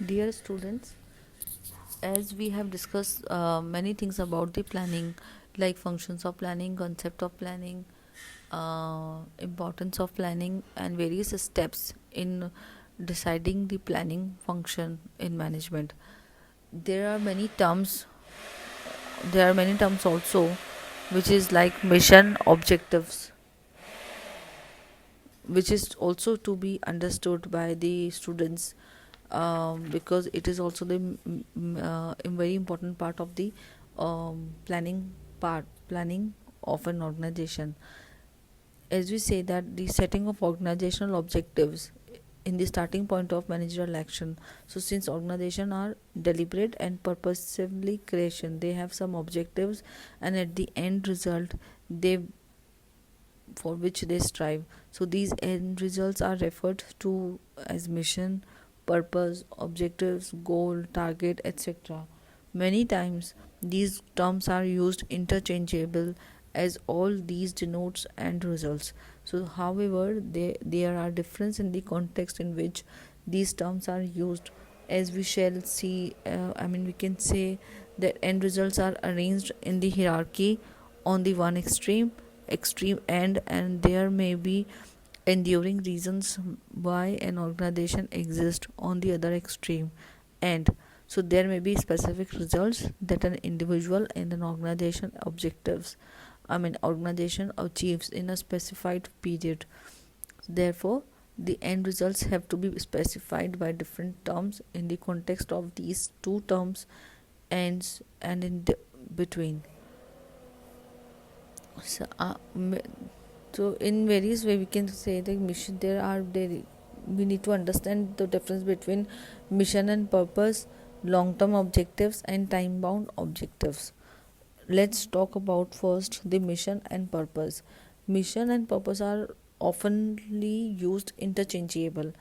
Dear students, as we have discussed many things about the planning, like functions of planning, concept of planning, importance of planning, and various steps in deciding the planning function in management. There are many terms. There are many terms also, which is like mission, objectives, which is also to be understood by the students, because it is also the a very important part of the planning of an organization. As we say that the setting of organizational objectives in the starting point of managerial action. So since organization are deliberate and purposefully creation, they have some objectives, and at the end result they for which they strive. So these end results are referred to as mission, purpose, objectives, goal, target, etc. Many times these terms are used interchangeable, as all these denotes end results. So however there are difference in the context in which these terms are used, as we shall see. We can say that end results are arranged in the hierarchy on the one extreme end, and there may be enduring reasons why an organization exists on the other extreme end. So there may be specific results that an individual and an organization achieves in a specified period. Therefore the end results have to be specified by different terms in the context of these two terms, ends and in the between. So, in various way we can say the mission. We need to understand the difference between mission and purpose, long-term objectives, and time-bound objectives. Let's talk about first the mission and purpose. Mission and purpose are oftenly used interchangeable,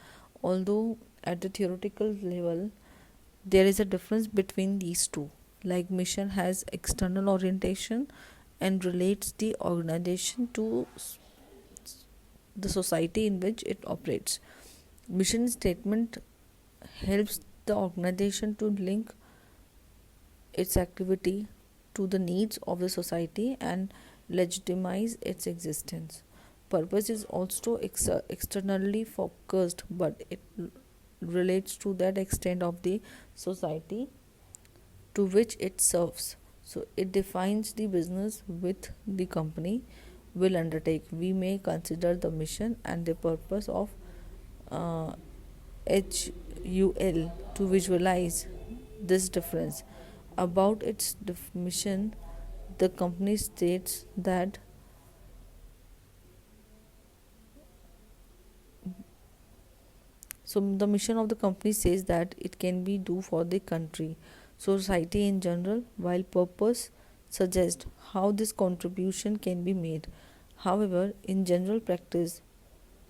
although at the theoretical level there is a difference between these two. Like mission has external orientation and relates the organization to the society in which it operates. Mission statement helps the organization to link its activity to the needs of the society and legitimize its existence. Purpose is also externally focused, but it relates to that extent of the society to which it serves. So it defines the business with the company will undertake. We may consider the mission and the purpose of HUL to visualize this difference. About its mission, the company states that the mission of the company says that it can be do for the country, society in general, while purpose suggests how this contribution can be made. However, in general practice,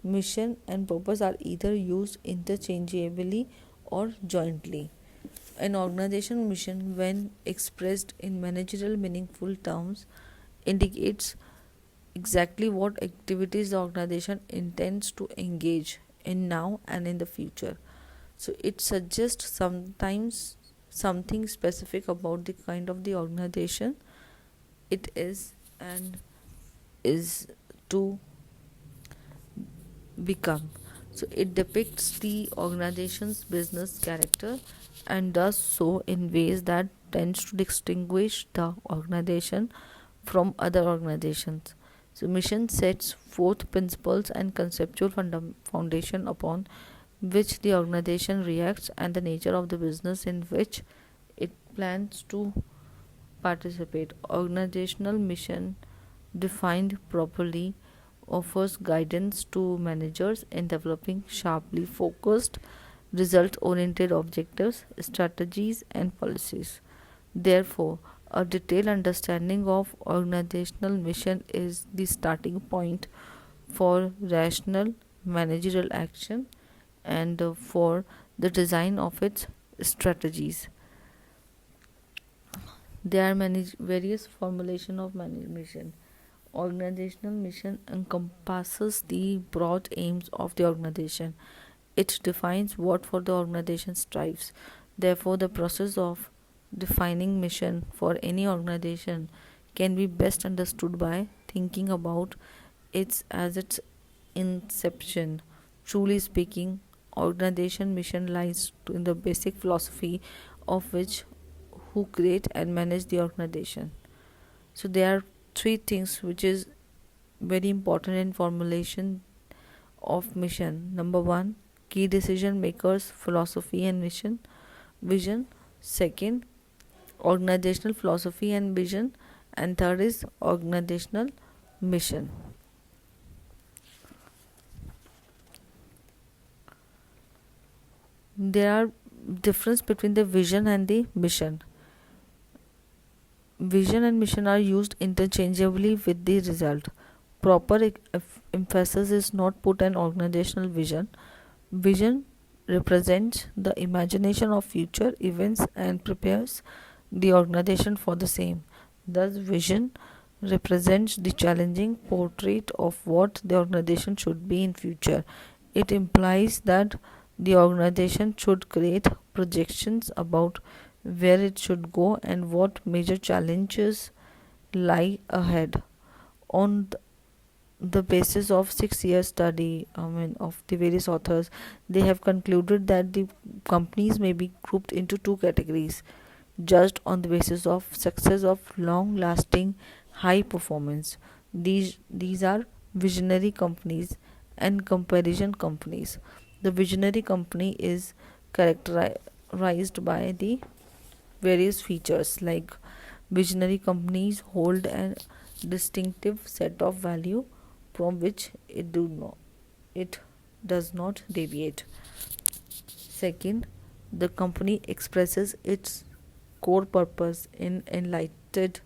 mission and purpose are either used interchangeably or jointly. An organization mission, when expressed in managerial meaningful terms, indicates exactly what activities the organization intends to engage in now and in the future. So it suggests sometimes something specific about the kind of the organization it is and is to become. So it depicts the organization's business character and does so in ways that tends to distinguish the organization from other organizations. So mission sets forth principles and conceptual foundation upon which the organization reacts, and the nature of the business in which it plans to participate. Organizational mission, defined properly, offers guidance to managers in developing sharply focused, result oriented objectives, strategies, and policies. Therefore, a detailed understanding of organizational mission is the starting point for rational managerial action and for the design of its strategies. There are many various formulation of mission. Organizational mission encompasses the broad aims of the organization. It defines what for the organization strives. Therefore, the process of defining mission for any organization can be best understood by thinking about it as its inception. Truly speaking, organization mission lies in the basic philosophy of which who create and manage the organization. So there are three things which is very important in formulation of mission. Number one, key decision makers, philosophy and vision. Second, organizational philosophy and vision. And third is organizational mission. There are difference between the vision and the mission. Vision and mission are used interchangeably with the result. Proper emphasis is not put on organizational vision. Vision represents the imagination of future events and prepares the organization for the same. Thus, vision represents the challenging portrait of what the organization should be in future. It implies that the organization should create projections about where it should go and what major challenges lie ahead. On the basis of 6 year study, of the various authors, they have concluded that the companies may be grouped into two categories, judged on the basis of success of long lasting high performance. These are visionary companies and comparison companies. The visionary company is characterized by the various features like visionary companies hold a distinctive set of value from which it does not deviate. Second, the company expresses its core purpose in enlightened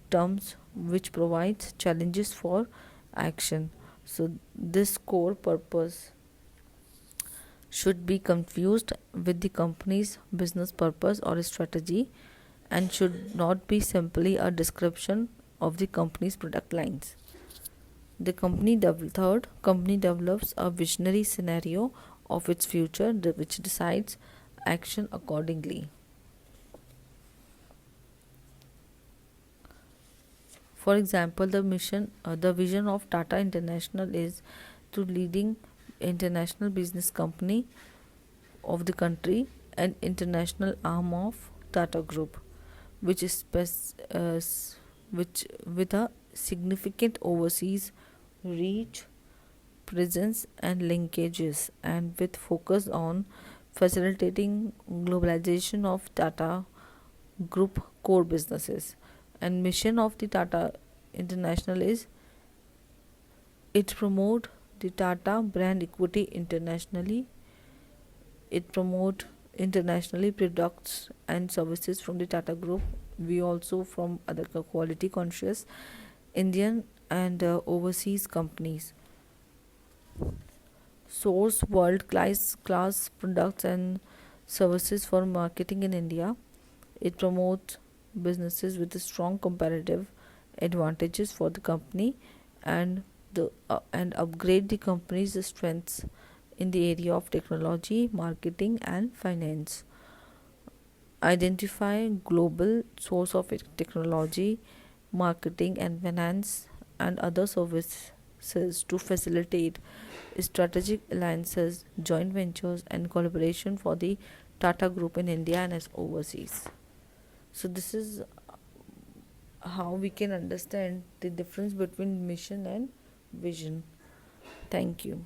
terms which provides challenges for action. So this core purpose should be confused with the company's business purpose or strategy and should not be simply a description of the company's product lines. Third, company develops a visionary scenario of its future which decides action accordingly. For example, the vision of Tata International is to leading international business company of the country, an international arm of Tata Group, which is which with a significant overseas reach, presence, and linkages, and with focus on facilitating globalization of Tata Group core businesses. And mission of the Tata International is it promote the Tata brand equity internationally. It promote internationally products and services from the Tata Group. We also from other quality conscious Indian and overseas companies. Source world class products and services for marketing in India. It promotes businesses with a strong comparative advantages for the company and and upgrade the company's strengths in the area of technology, marketing, and finance. Identify global source of technology, marketing, and finance, and other services to facilitate strategic alliances, joint ventures, and collaboration for the Tata Group in India and as overseas. So this is how we can understand the difference between mission and vision. Thank you.